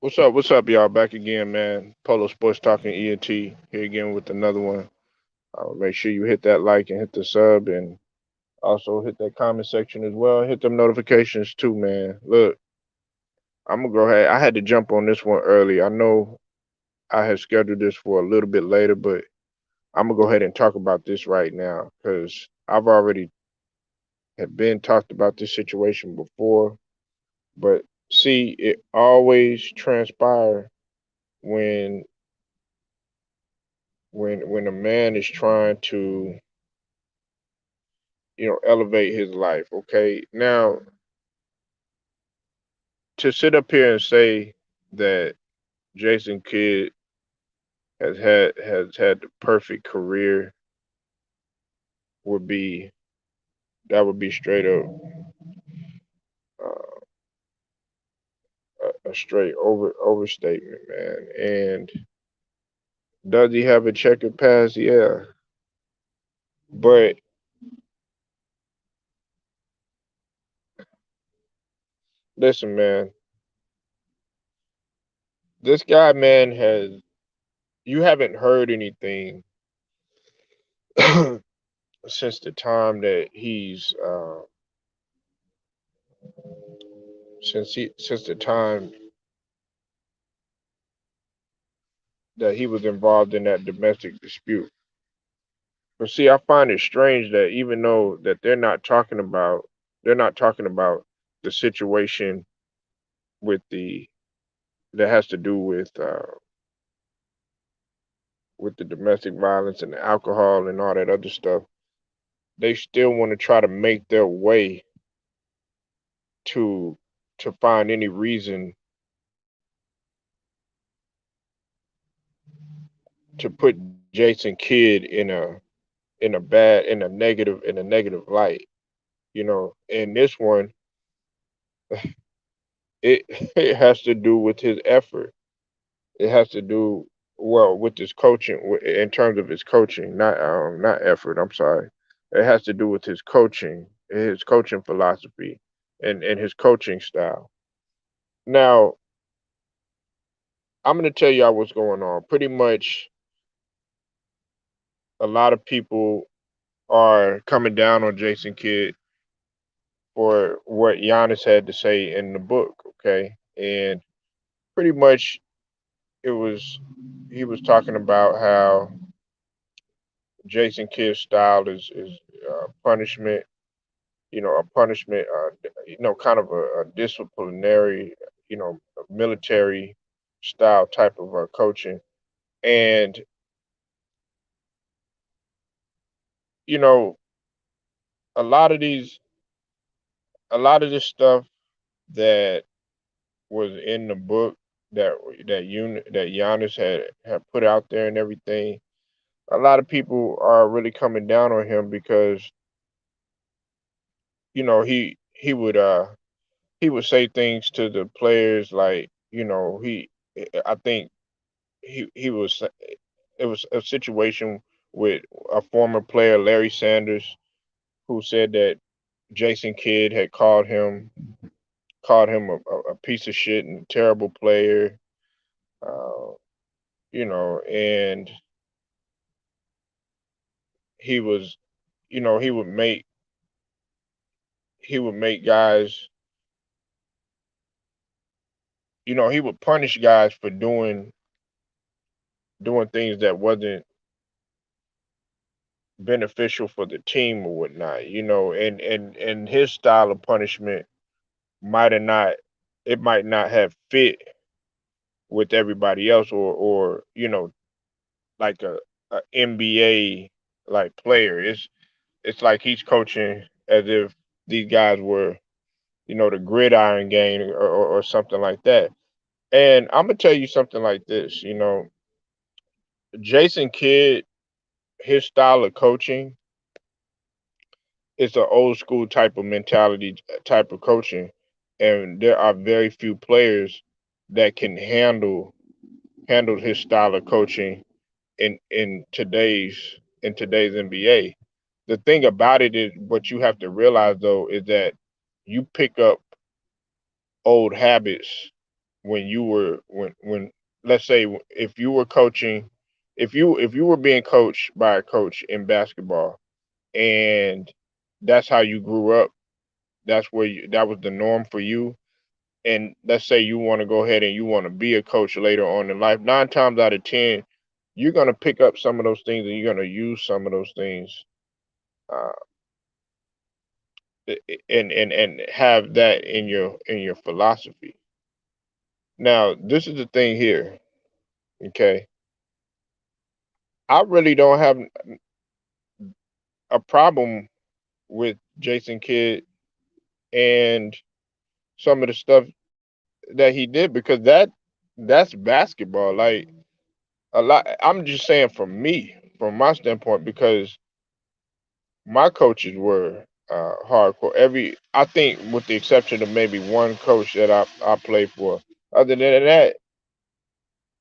What's up? What's up, y'all? Back again, man. Polo Sports Talking ENT here again with another one. Make sure you hit that like and hit the sub, and also hit that comment section as well. Hit them notifications too, man. Look, I'm gonna go ahead. I had to jump on this one early. I know I had scheduled this for a little bit later, but I'm gonna go ahead and talk about this right now because I've already had been talked about this situation before. But see, it always transpires when when a man is trying to elevate his life. Okay, now to sit up here and say that Jason Kidd has had the perfect career would be that would be straight up uh, a straight overstatement, man. And does he have a checkered past? Yeah, but listen, man, this guy, man, has you haven't heard anything since the time that he's since the time that he was involved in that domestic dispute. But see, I find it strange that even though that they're not talking about the situation with the that has to do with the domestic violence and the alcohol and all that other stuff. They still want to try to make their way to find any reason to put Jason Kidd in a negative light. And this one, it it has to do with his effort. It has to do well with his coaching in terms of his coaching, not effort. I'm sorry. It has to do with his coaching philosophy, and his coaching style. Now, I'm going to tell y'all what's going on. Pretty much, a lot of people are coming down on Jason Kidd for what Giannis had to say in the book. Okay, and pretty much it was he was talking about how Jason Kidd's style is punishment, a punishment, kind of a disciplinary, military style type of coaching. And, you know, a lot of these, a lot of this stuff that was in the book that Giannis had put out there and everything, a lot of people are really coming down on him because, he would say things to the players like, I think he was it was a situation with a former player, Larry Sanders, who said that Jason Kidd had called him a piece of shit and terrible player, uh, and he was, you know, he would make guys, he would punish guys for doing things that wasn't beneficial for the team or whatnot, and his style of punishment might have not it might not have fit with everybody else or like a NBA like player. It's like he's coaching as if these guys were, the gridiron game or something like that. And I'm gonna tell you something like this, Jason Kidd, his style of coaching is an old school type of mentality type of coaching, and there are very few players that can handle his style of coaching in today's NBA. The thing about it is, what you have to realize though is that you pick up old habits when you were when let's say if you were coaching, if you were being coached by a coach in basketball, and that's how you grew up, that was the norm for you, and let's say you want to go ahead and you want to be a coach later on in life, 9 times out of 10 you're going to pick up some of those things and you're going to use some of those things, uh, and have that in your philosophy. Now, this is the thing here, okay? I really don't have a problem with Jason Kidd and some of the stuff that he did, because that's basketball. Like, a lot, I'm just saying from me, from my standpoint, because my coaches were hardcore. I think, with the exception of maybe one coach that I played for. Other than that,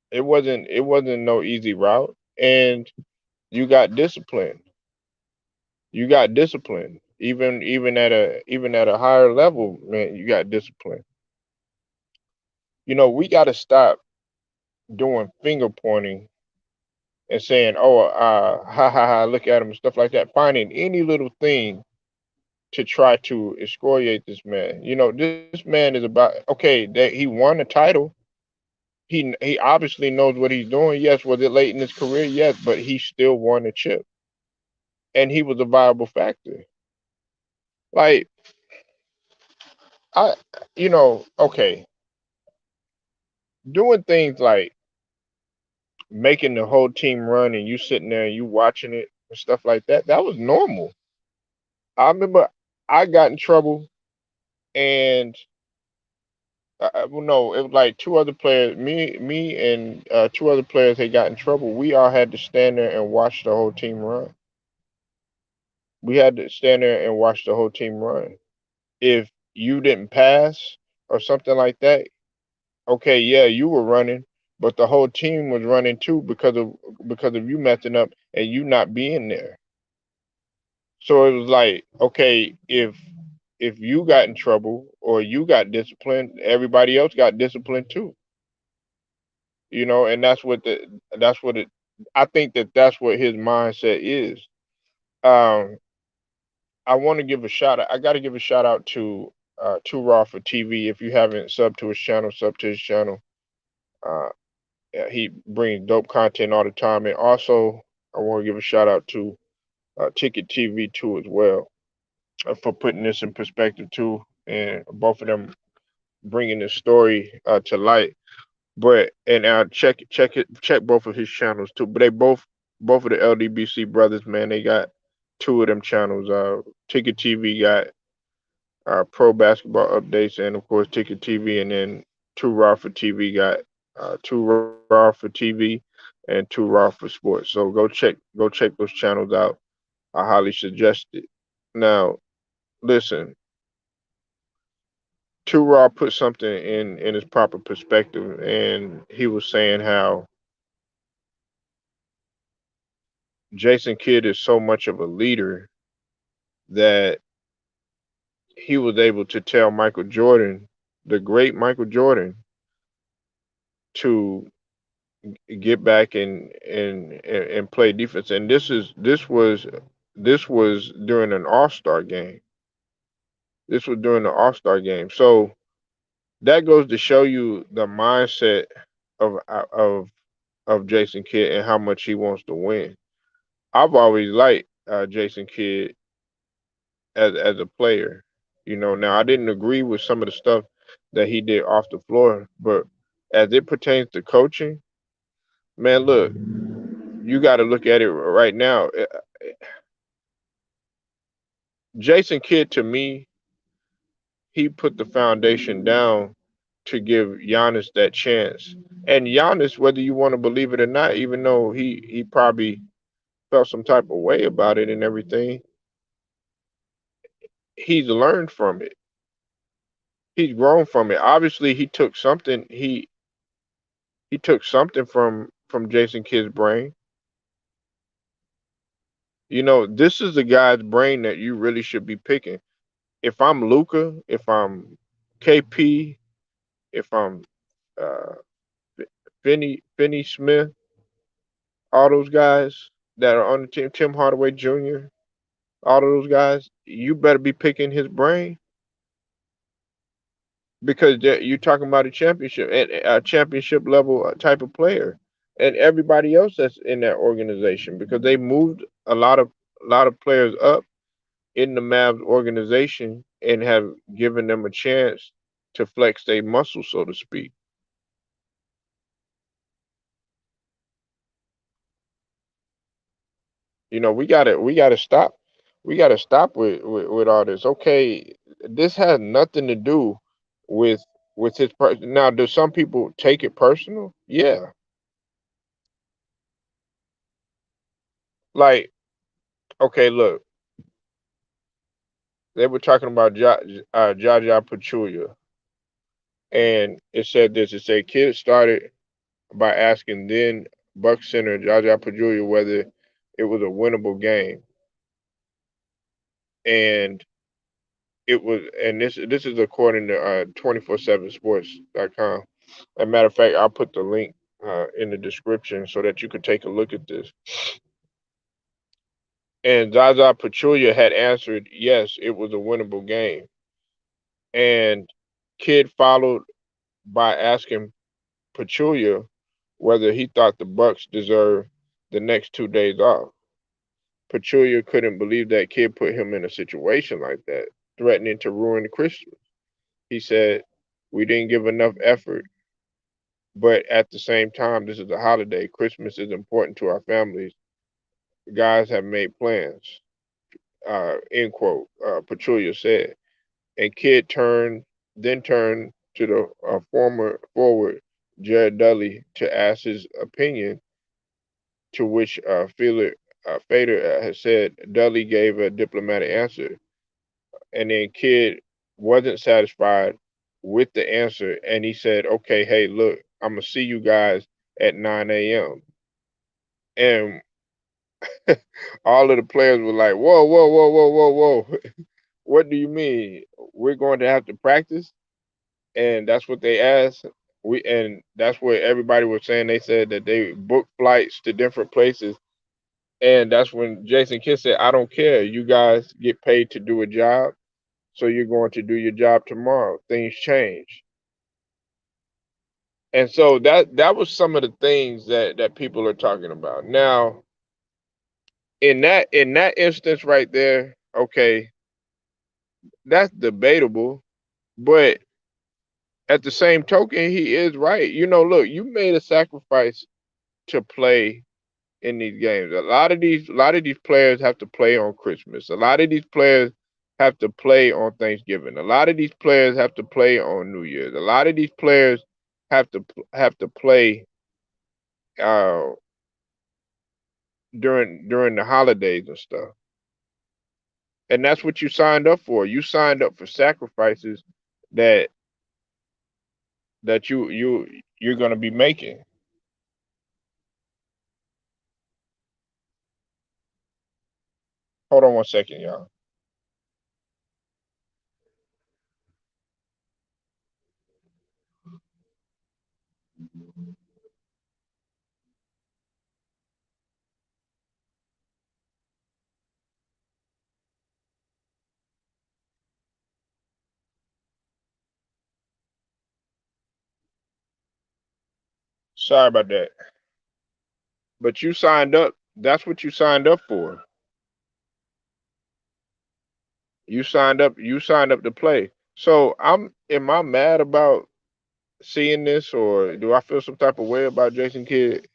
it wasn't no easy route, and you got discipline. You got discipline. Even at a higher level, man, you got discipline. We got to stop doing finger pointing and saying, "Oh, ha ha ha, look at him," and stuff like that. Finding any little thing to try to excoriate this man. This man is about, okay, that he won a title. He obviously knows what he's doing. Yes, was it late in his career? Yes, but he still won a chip, and he was a viable factor. Like, I, okay, doing things like making the whole team run and you sitting there and you watching it and stuff like that. That was normal. I remember I got in trouble, and well, no, it was like two other players, me and two other players had got in trouble. We all had to stand there and watch the whole team run. We had to stand there and watch the whole team run. If you didn't pass or something like that, okay, yeah, you were running, but the whole team was running too, because of you messing up and you not being there. So it was like, okay, if you got in trouble or you got disciplined, everybody else got disciplined too. And that's what it. I think that that's what his mindset is. Um, I want to give a shout out. I got to give a shout out to Too Raw for TV. If you haven't subbed to his channel, sub to his channel. Uh, yeah, he brings dope content all the time, and also I want to give a shout out to Ticket TV too as well, for putting this in perspective too, and both of them bringing the story to light. But and check both of his channels too. But they both of the LDBC brothers, man, they got two of them channels. Ticket TV got pro basketball updates, and of course Ticket TV, and then Too Raw for TV got Too Raw for TV and Too Raw for Sports. So go check those channels out. I highly suggest it. Now, listen, Too Raw put something in his proper perspective, and he was saying how Jason Kidd is so much of a leader that he was able to tell Michael Jordan, the great Michael Jordan, to get back and play defense. And this was during an All-Star game. This was during the All-Star game. So that goes to show you the mindset of of of Jason Kidd and how much he wants to win. I've always liked Jason Kidd as a player. Now I didn't agree with some of the stuff that he did off the floor, but as it pertains to coaching, man, look, you got to look at it right now. Jason Kidd, to me, he put the foundation down to give Giannis that chance. And Giannis, whether you want to believe it or not, even though he probably felt some type of way about it and everything, he's learned from it. He's grown from it. Obviously, he took something from Jason Kidd's brain. This is the guy's brain that you really should be picking. If I'm Luca, if I'm KP, if I'm uh, Finney Smith, all those guys that are on the team, Tim Hardaway Jr., all of those guys, you better be picking his brain because you're talking about a championship level type of player, and everybody else that's in that organization because they moved a lot of players up in the Mavs organization and have given them a chance to flex their muscle, so to speak. We gotta stop with all this. Okay, this has nothing to do with his person. Now, do some people take it personal? Yeah, like okay, look, they were talking about Jaja Pachulia, and it said this. It said kids started by asking then Buck center Jaja Pachulia whether it was a winnable game, and this is according to 247sports.com. As a matter of fact, I'll put the link in the description so that you can take a look at this. And Zaza Pachulia had answered, yes, it was a winnable game. And Kidd followed by asking Pachulia whether he thought the Bucks deserved the next 2 days off. Pachulia couldn't believe that Kidd put him in a situation like that, threatening to ruin Christmas. He said, we didn't give enough effort. But at the same time, this is a holiday. Christmas is important to our families. Guys have made plans. End quote. Pachulia said. And then turned to the former forward Jared Dudley to ask his opinion. To which Fader has said Dudley gave a diplomatic answer, and then Kidd wasn't satisfied with the answer, and he said, "Okay, hey, look, I'm gonna see you guys at 9 a.m." And all of the players were like, "Whoa, whoa, whoa, whoa, whoa, whoa! What do you mean? We're going to have to practice?" And that's what they asked. And that's what everybody was saying. They said that they booked flights to different places, and that's when Jason Kidd said, "I don't care. You guys get paid to do a job, so you're going to do your job tomorrow. Things change." And so that was some of the things that people are talking about. Now, in that instance right there, okay, that's debatable, but at the same token, he is right. Look, you made a sacrifice to play in these games. A lot of these players have to play on Christmas. A lot of these players have to play on Thanksgiving. A lot of these players have to play on New Year's. A lot of these players have to play uh, during the holidays and stuff. And that's what you signed up for. You signed up for sacrifices that you're going to be making. Hold on one second, y'all. Sorry about that. But you signed up. That's what you signed up for. You signed up to play. So am I mad about seeing this, or do I feel some type of way about Jason Kidd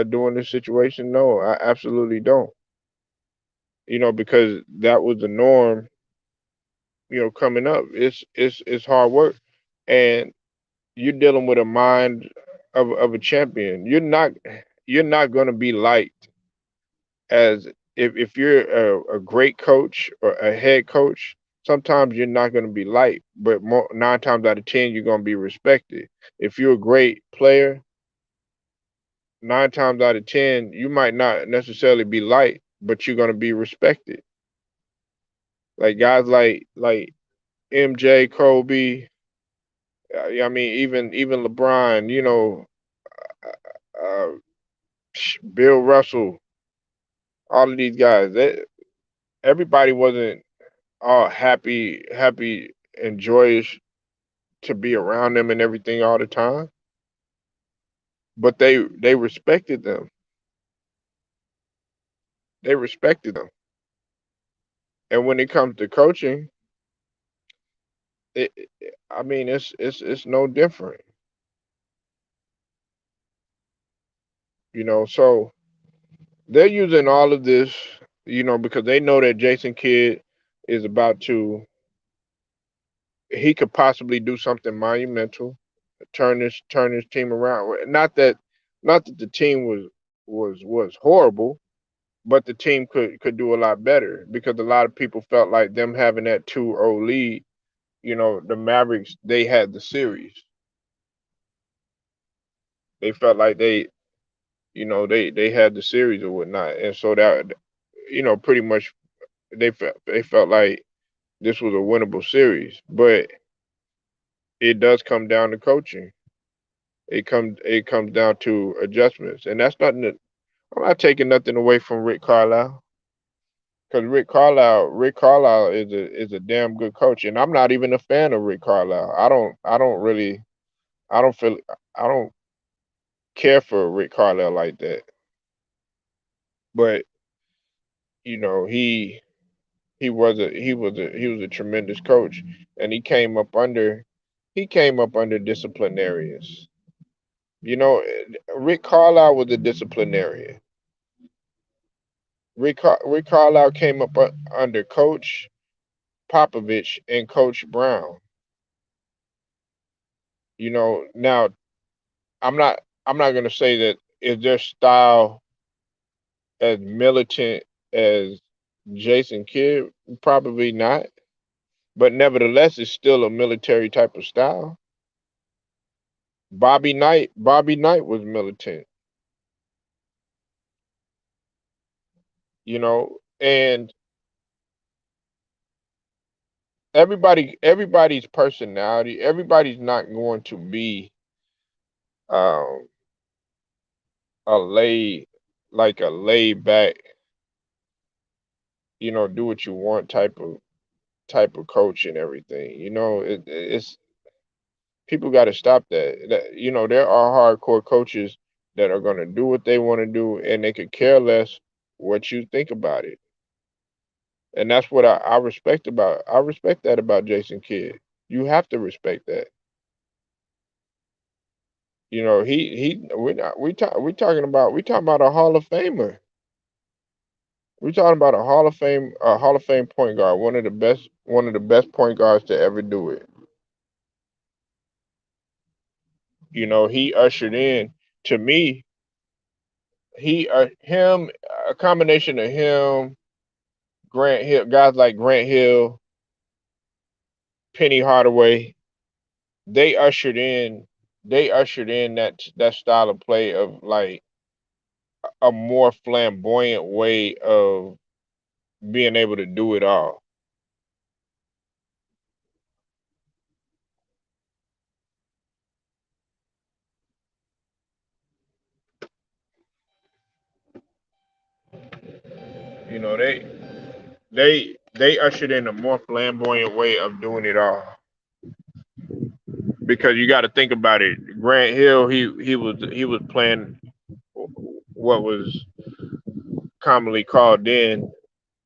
doing this situation? No, I absolutely don't. Because that was the norm. Coming up, it's hard work, and you're dealing with a mind of a champion. You're not going to be liked as if you're a great coach or a head coach. Sometimes you're not going to be liked, but 9 times out of 10 you're going to be respected. If you're a great player, 9 times out of 10 you might not necessarily be liked, but you're going to be respected. Like guys like MJ, Kobe, I mean, even LeBron, uh, Bill Russell, all of these guys. Everybody wasn't all happy and joyous to be around them and everything all the time, but they respected them. They respected them. And when it comes to coaching, I mean, it's no different, So they're using all of this, because they know that Jason Kidd is about to, he could possibly do something monumental, turn his team around. Not that the team was horrible, but the team could do a lot better because a lot of people felt like them having that 2-0 lead, the Mavericks, they had the series. They felt like they had the series or whatnot, and so that pretty much they felt like this was a winnable series. But it does come down to coaching. It comes down to adjustments, and that's nothing that I'm not taking nothing away from Rick Carlisle because Rick Carlisle is a damn good coach, and I'm not even a fan of Rick Carlisle. I don't really I don't feel I don't care for Rick Carlisle like that. But he was a tremendous coach, and he came up under disciplinarians. You know, Rick Carlisle was a disciplinarian. Rick Carlisle came up under Coach Popovich and Coach Brown. Now I'm not I'm not gonna say that is their style as militant as Jason Kidd. Probably not, but nevertheless, it's still a military type of style. Bobby Knight was militant, and everybody's personality, everybody's not going to be um a lay like a laid back, do what you want type of coach and everything. It's people got to stop that. There are hardcore coaches that are going to do what they want to do and they could care less what you think about it. And that's what I respect that about Jason Kidd. You have to respect that. He we're not we talking about a Hall of Famer. We're talking about a Hall of Fame point guard, one of the best point guards to ever do it. He ushered in, to me, him, a combination of him, Grant Hill, guys like Grant Hill, Penny Hardaway, they ushered in that style of play of like a more flamboyant way of being able to do it all. You know, they ushered in a more flamboyant way of doing it all. Because you got to think about it. Grant Hill, he was playing what was commonly called in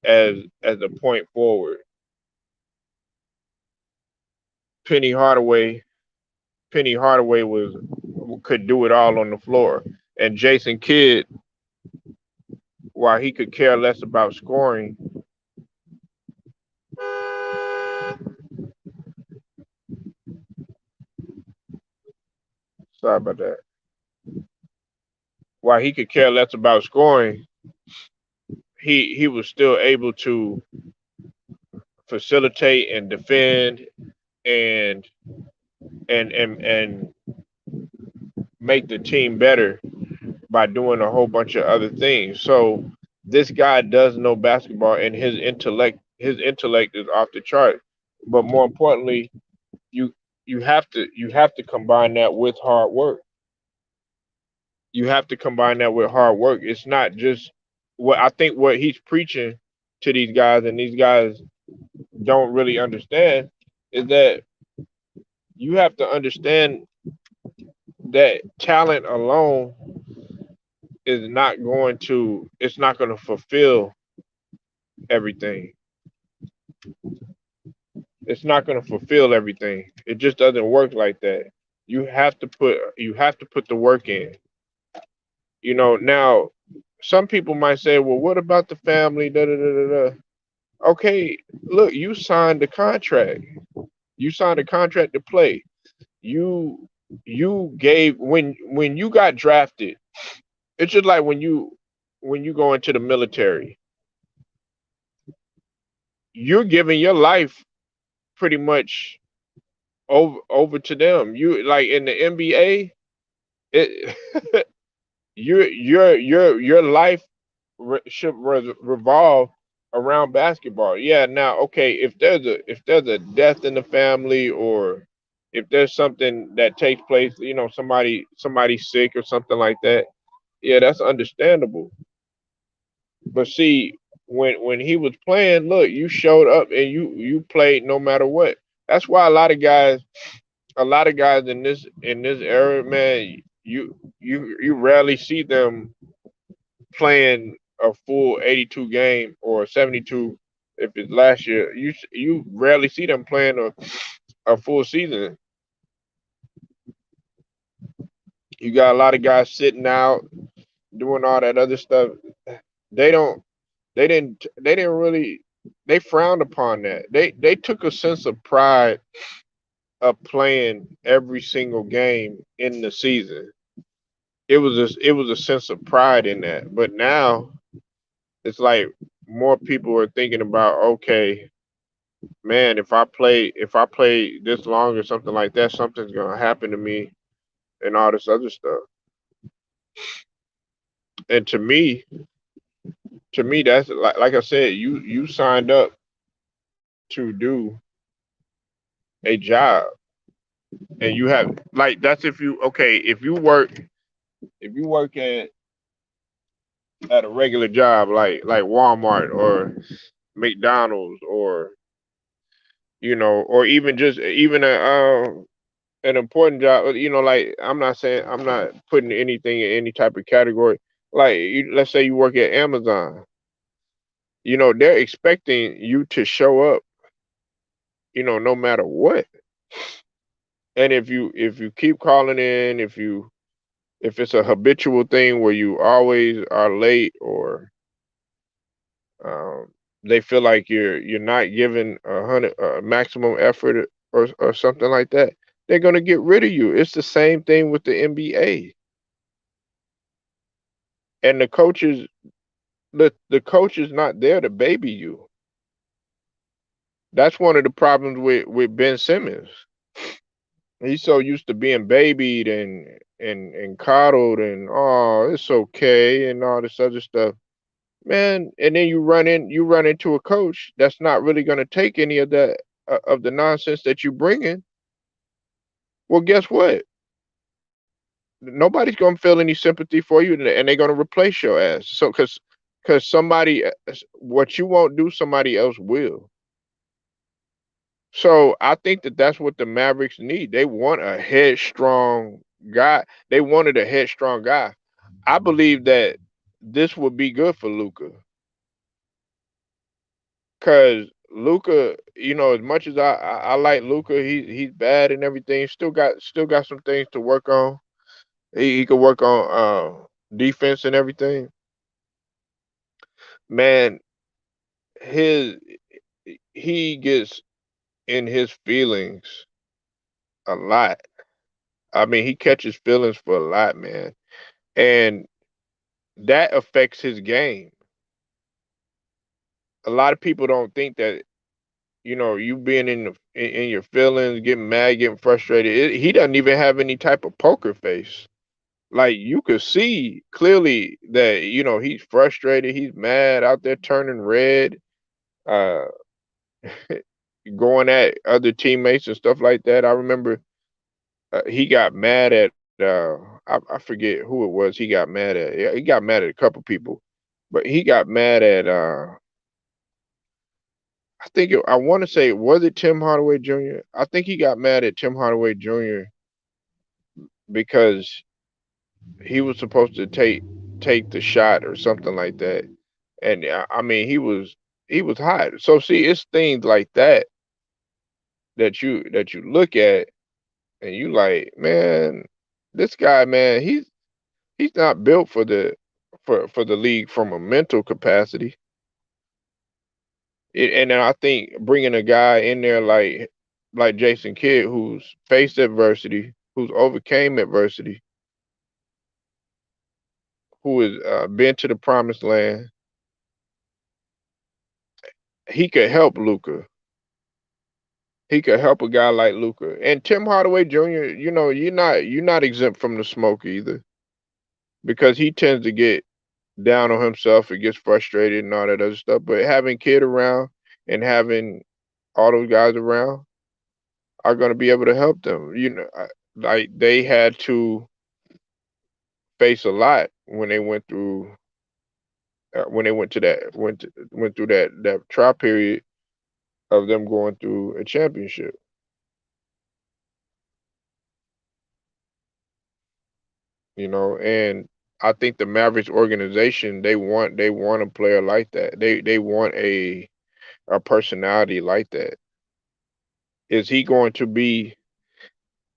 as a point forward. Penny Hardaway, Penny Hardaway was could do it all on the floor, and Jason Kidd, while he could care less about scoring, sorry about that. While he could care less about scoring, he was still able to facilitate and defend and and make the team better by doing a whole bunch of other things. So this guy does know basketball, and his intellect is off the chart. But more importantly, you you have to combine that with hard work. You have to combine that with hard work. It's not just what I think what he's preaching to these guys, and these guys don't really understand, is that you have to understand that talent alone is not going to it's not going to fulfill everything. It's not going to fulfill everything. It just doesn't work like that. You have to put the work in. Now some people might say, well, what about the family? Da da da da da. Okay, look, you signed the contract. You signed a contract to play. You you gave when you got drafted. It's just like when you go into the military. You're giving your life pretty much over to them. You like in the NBA, it your life should revolve around basketball. Yeah. Now, okay, if there's a death in the family, or if there's something that takes place, somebody's sick or something like that. Yeah, that's understandable. But see, when he was playing, look, you showed up and you played no matter what. That's why a lot of guys in this era, man, you rarely see them playing a full 82 game or 72 if it's last year. You rarely see them playing a full season. You got a lot of guys sitting out doing all that other stuff. They don't they didn't really they frowned upon that. They took a sense of pride of playing every single game in the season. It was a sense of pride in that. But now it's like more people are thinking about, okay, man, if I play this long or something like that, something's gonna happen to me and all this other stuff. And to me, that's like I said, you signed up to do a job, and you have like that's if you okay if you work at a regular job like Walmart or McDonald's, or or even just even an important job. Like, I'm not putting anything in any type of category. Like, let's say you work at Amazon. They're expecting you to show up. No matter what. And if you keep calling in, if it's a habitual thing where you always are late, or um, they feel like you're not giving maximum effort, or something like that, they're gonna get rid of you. It's the same thing with the NBA. And the coach is not there to baby you. That's one of the problems with Ben Simmons. He's so used to being babied and coddled, and oh, it's okay and all this other stuff, man. And then you run into a coach that's not really going to take any of the nonsense that you bring in. Well, guess what? Nobody's going to feel any sympathy for you, and they're going to replace your ass. So, because somebody, what you won't do, somebody else will. So I think that that's what the Mavericks need. They want a headstrong guy. They wanted a headstrong guy. I believe that this would be good for Luca, because Luca, as much as I like Luca, he's bad and everything. Still got some things to work on. He could work on defense and everything. Man, his he gets in his feelings a lot. I mean, he catches feelings for a lot, man, and that affects his game. A lot of people don't think that, you being in your feelings, getting mad, getting frustrated. He doesn't even have any type of poker face. Like, you could see clearly that, he's frustrated, he's mad, out there turning red. Uh, going at other teammates and stuff like that. I remember he got mad at I forget who it was. He got mad at. Yeah, he got mad at a couple people, but he got mad at I want to say, was it Tim Hardaway Jr.? I think he got mad at Tim Hardaway Jr. because he was supposed to take the shot or something like that, and I mean he was hot. So see, it's things like that that you look at and you like, man, this guy, man, he's not built for the league from a mental capacity. And then I think bringing a guy in there like Jason Kidd, who's faced adversity, who's overcame adversity, who has been to the promised land, he could help Luca. He could help a guy like Luca. And Tim Hardaway Jr., you're not exempt from the smoke either, because he tends to get down on himself and gets frustrated and all that other stuff. But having Kid around and having all those guys around are going to be able to help them. Like they had to face a lot when they went through when they went through that trial period of them going through a championship. And I think the Mavericks organization, they want a player like that. They want a personality like that. Is he going to be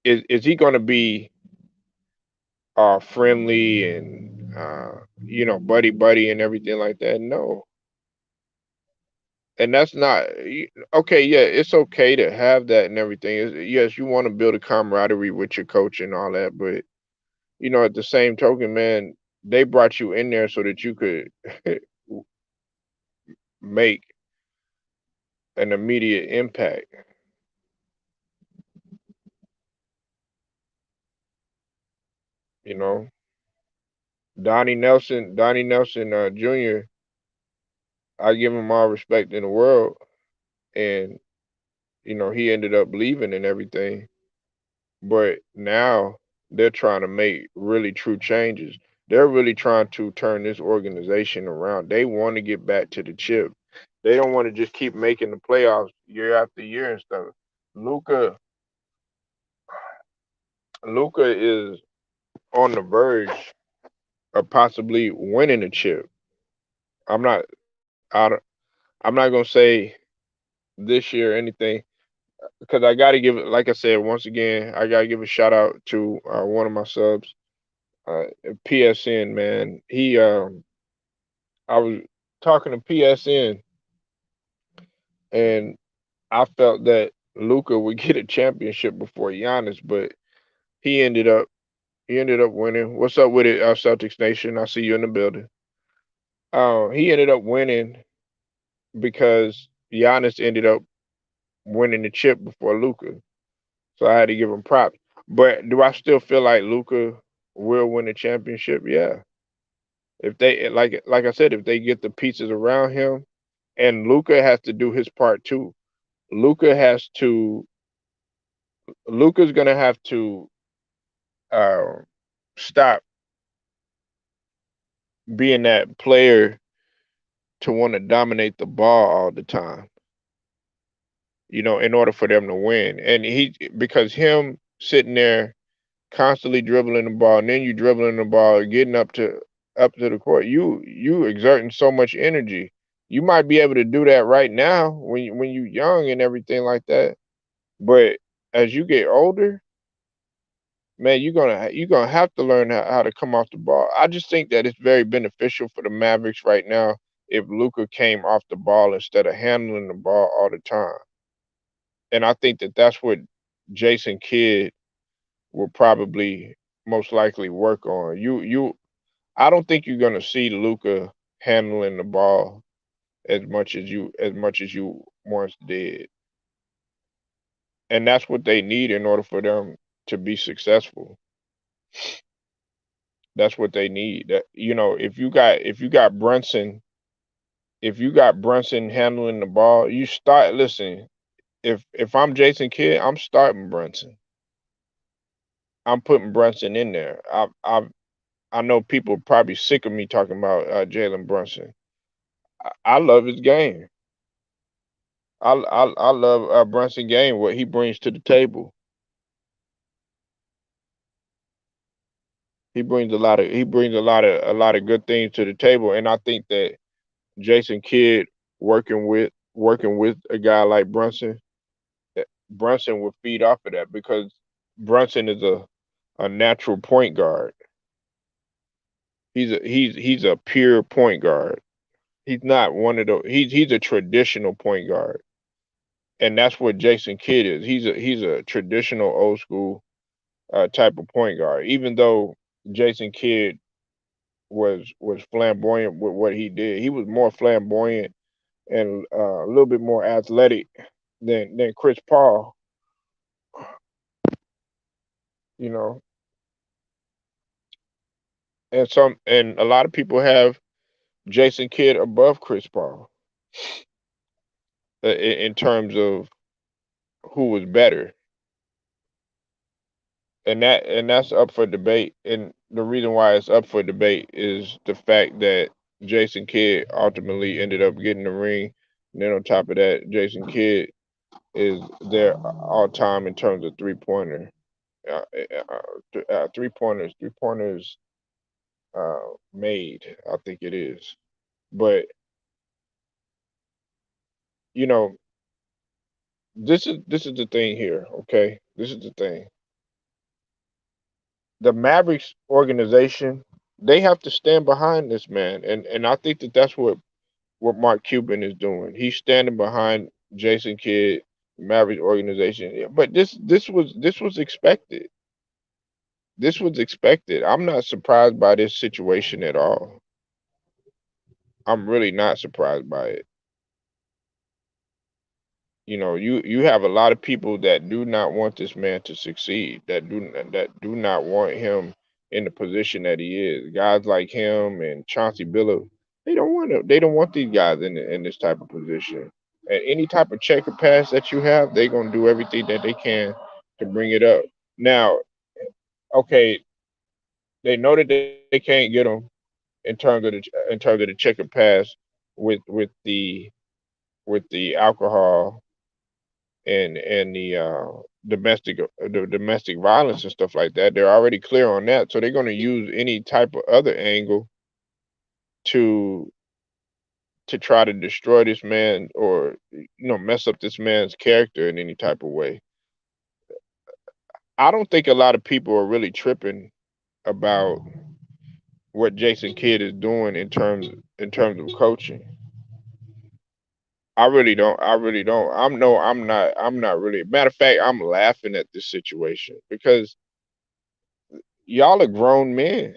is he going to be friendly and buddy buddy and everything like that? No. And that's not okay. Yeah, it's okay to have that and everything. Yes, you want to build a camaraderie with your coach and all that, but at the same token, man, they brought you in there so that you could make an immediate impact. You know, Donnie Nelson Jr. I give him all respect in the world, and he ended up leaving and everything. But now they're trying to make really true changes. They're really trying to turn this organization around. They want to get back to the chip. They don't want to just keep making the playoffs year after year and stuff. Luca Luca is on the verge of possibly winning a chip. I'm not I don't, I'm not gonna say this year or anything, because I gotta give it, like I said, once again, I gotta give a shout out to one of my subs, uh, PSN, man. I was talking to PSN, and I felt that Luca would get a championship before Giannis, but he ended up he ended up winning. What's up with it, Celtics Nation? I see you in the building. He ended up winning because Giannis ended up winning the chip before Luca, so I had to give him props. But do I still feel like Luca will win the championship? Yeah. If they like I said, if they get the pieces around him, and Luca has to do his part too. Luca has to. Luca's gonna have to uh, stop being that player to want to dominate the ball all the time. In order for them to win, and because him sitting there constantly dribbling the ball, and then you dribbling the ball, getting up to the court, you exerting so much energy. You might be able to do that right now when you young and everything like that, but as you get older, man, you're gonna have to learn how to come off the ball. I just think that it's very beneficial for the Mavericks right now if Luca came off the ball instead of handling the ball all the time, and I think that that's what Jason Kidd will probably most likely work on. I don't think you're gonna see Luca handling the ball as much as you once did, and that's what they need in order for them to be successful. That's what they need. If you got Brunson handling the ball, you start listen. If I'm Jason Kidd, I'm starting Brunson. I'm putting Brunson in there. I know people probably sick of me talking about Jalen Brunson. I love his game. I love Brunson game, what he brings to the table. He brings a lot of good things to the table, and I think that Jason Kidd working with a guy like Brunson, Brunson would feed off of that because Brunson is a natural point guard. He's a pure point guard. He's not one of the he's a traditional point guard. And that's what Jason Kidd is. He's a traditional old school type of point guard. Even though Jason Kidd was flamboyant with what he did, he was more flamboyant and a little bit more athletic than Chris Paul. You know, and a lot of people have Jason Kidd above Chris Paul in terms of who was better, and that's up for debate. And the reason why it's up for debate is the fact that Jason Kidd ultimately ended up getting the ring. And then on top of that, Jason Kidd is their all time in terms of three pointers made. I think it is. But you know, this is the thing here. Okay, this is the thing. The Mavericks organization, they have to stand behind this man, and I think that that's what Mark Cuban is doing. He's standing behind Jason Kidd, Mavericks organization. Yeah, but this was expected. This was expected. I'm not surprised by this situation at all. I'm really not surprised by it. You have a lot of people that do not want this man to succeed, that do not want him in the position that he is. Guys like him and Chauncey Billups, they don't want these guys in this type of position. And any type of checker pass that you have, they're gonna do everything that they can to bring it up. Now, okay, they know that they can't get them in terms of the checker pass with the alcohol and the domestic violence and stuff like that. They're already clear on that, so they're going to use any type of other angle to try to destroy this man or mess up this man's character in any type of way. I don't think a lot of people are really tripping about what Jason Kidd is doing in terms of coaching. I really don't. I really don't. I'm no. I'm not. I'm not really. Matter of fact, I'm laughing at this situation because y'all are grown men.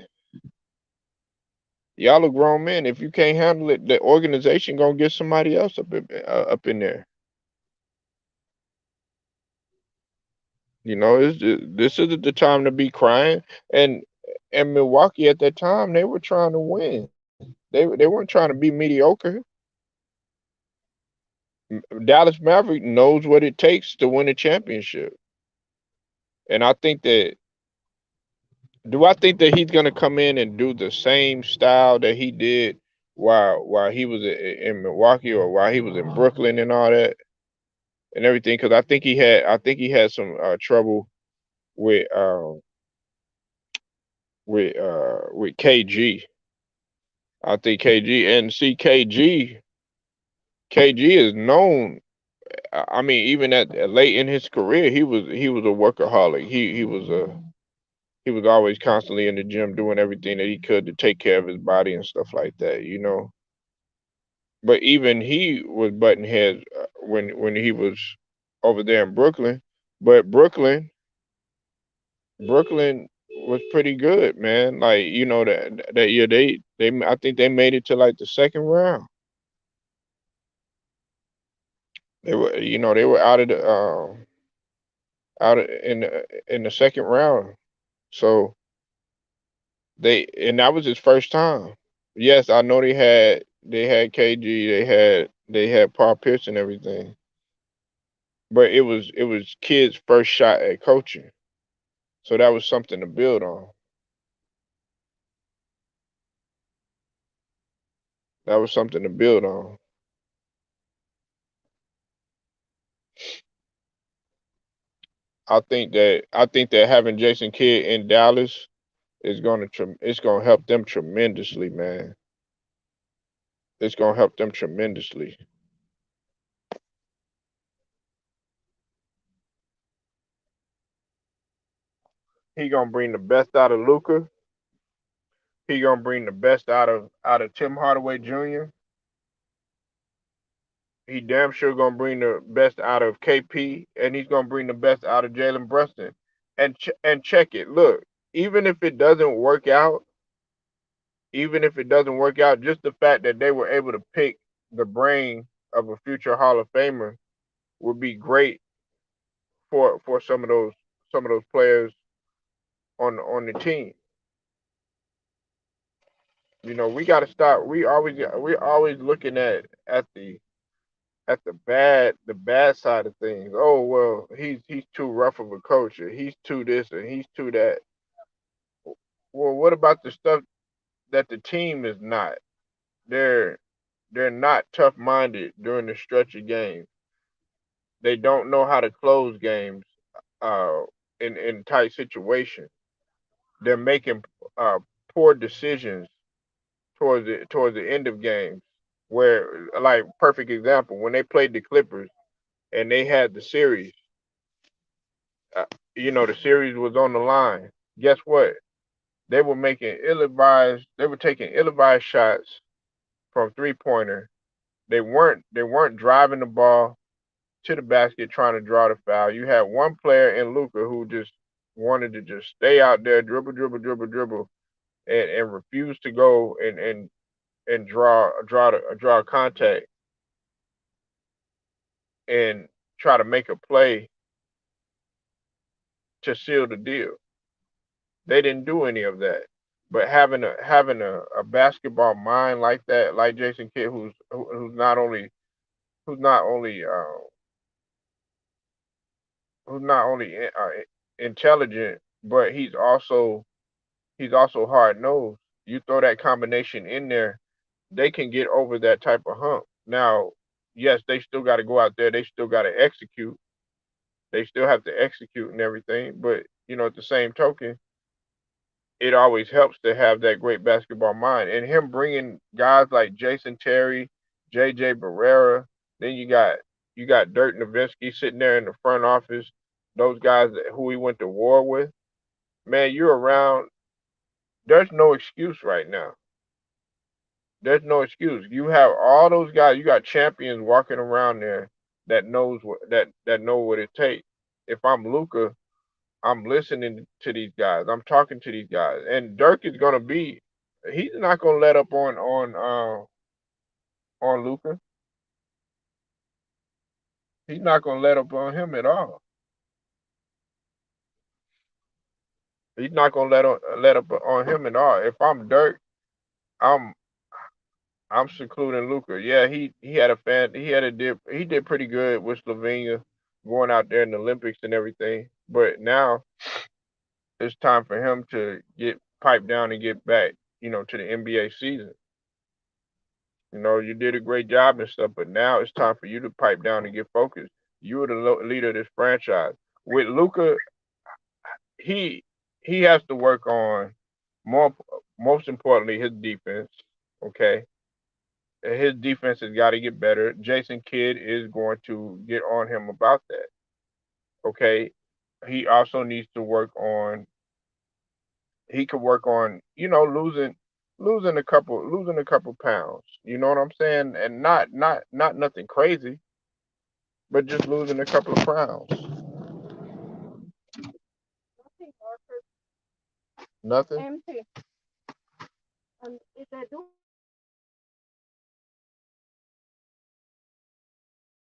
Y'all are grown men. If you can't handle it, the organization gonna get somebody else up in there. This isn't the time to be crying. And and Milwaukee at that time, they were trying to win. They weren't trying to be mediocre. Dallas Maverick knows what it takes to win a championship, and I think that he's gonna come in and do the same style that he did while he was in Milwaukee or while he was in Brooklyn and all that and everything. Because I think he had some trouble with with KG. I think KG and see KG is known. I mean, even at late in his career, he was a workaholic. He was always constantly in the gym doing everything that he could to take care of his body and stuff like that. But even he was butting heads when he was over there in Brooklyn. But Brooklyn was pretty good, man. Like that year they I think they made it to like the second round. They were out of in the second round. So and that was his first time. Yes, I know they had KG, they had Paul Pierce and everything. but it was Kidd's first shot at coaching, so that was something to build on. That was something to build on. I think that having Jason Kidd in Dallas is gonna help them tremendously, man. It's gonna help them tremendously. He gonna bring the best out of Luca. He gonna bring the best out of Tim Hardaway Jr. He damn sure gonna bring the best out of KP, and he's gonna bring the best out of Jalen Brunson. And check it. Look, even if it doesn't work out, even if it doesn't work out, just the fact that they were able to pick the brain of a future Hall of Famer would be great for some of those players on the team. We got to stop. We always looking at the bad side of things. Oh well, he's too rough of a coach, or he's too this, and he's too that. Well, what about the stuff that the team is not? They're they're not tough minded during the stretch of games. They don't know how to close games uh, in tight situations. They're making poor decisions towards the end of games. Where, like, perfect example, when they played the Clippers and they had the series, uh, the series was on the line. Guess what? They were taking ill-advised shots from three-pointer. They weren't driving the ball to the basket trying to draw the foul. You had one player in Luca who just wanted to just stay out there, dribble, dribble, dribble, dribble, and refuse to go and draw contact and try to make a play to seal the deal. They didn't do any of that. But having a basketball mind like that, like Jason Kidd, who's not only intelligent, but he's also hard nosed. You throw that combination in there, they can get over that type of hump. Now, yes, they still got to go out there. They still got to execute. They still have to execute and everything. But at the same token, it always helps to have that great basketball mind. And him bringing guys like Jason Terry, J.J. Barrera, then you got Dirk Nowitzki sitting there in the front office. Those guys who he went to war with, man, you're around. There's no excuse right now. There's no excuse. You have all those guys. You got champions walking around there that know what it takes. If I'm Luca, I'm listening to these guys. I'm talking to these guys. And Dirk is gonna be. He's not gonna let up on Luca. He's not gonna let up on him at all. He's not gonna let up on him at all. If I'm Dirk, I'm I'm secluding Luca. Yeah, he had a fan. He did pretty good with Slovenia going out there in the Olympics and everything. But now it's time for him to get piped down and get back, to the NBA season. You did a great job and stuff, but now it's time for you to pipe down and get focused. You are the leader of this franchise. With Luca, he he has to work on more most importantly his defense. Okay, his defense has got to get better. Jason Kidd is going to get on him about that. Okay, he also needs to work on. He could work on losing a couple pounds. You know what I'm saying? And not nothing crazy, but just losing a couple of pounds. Nothing.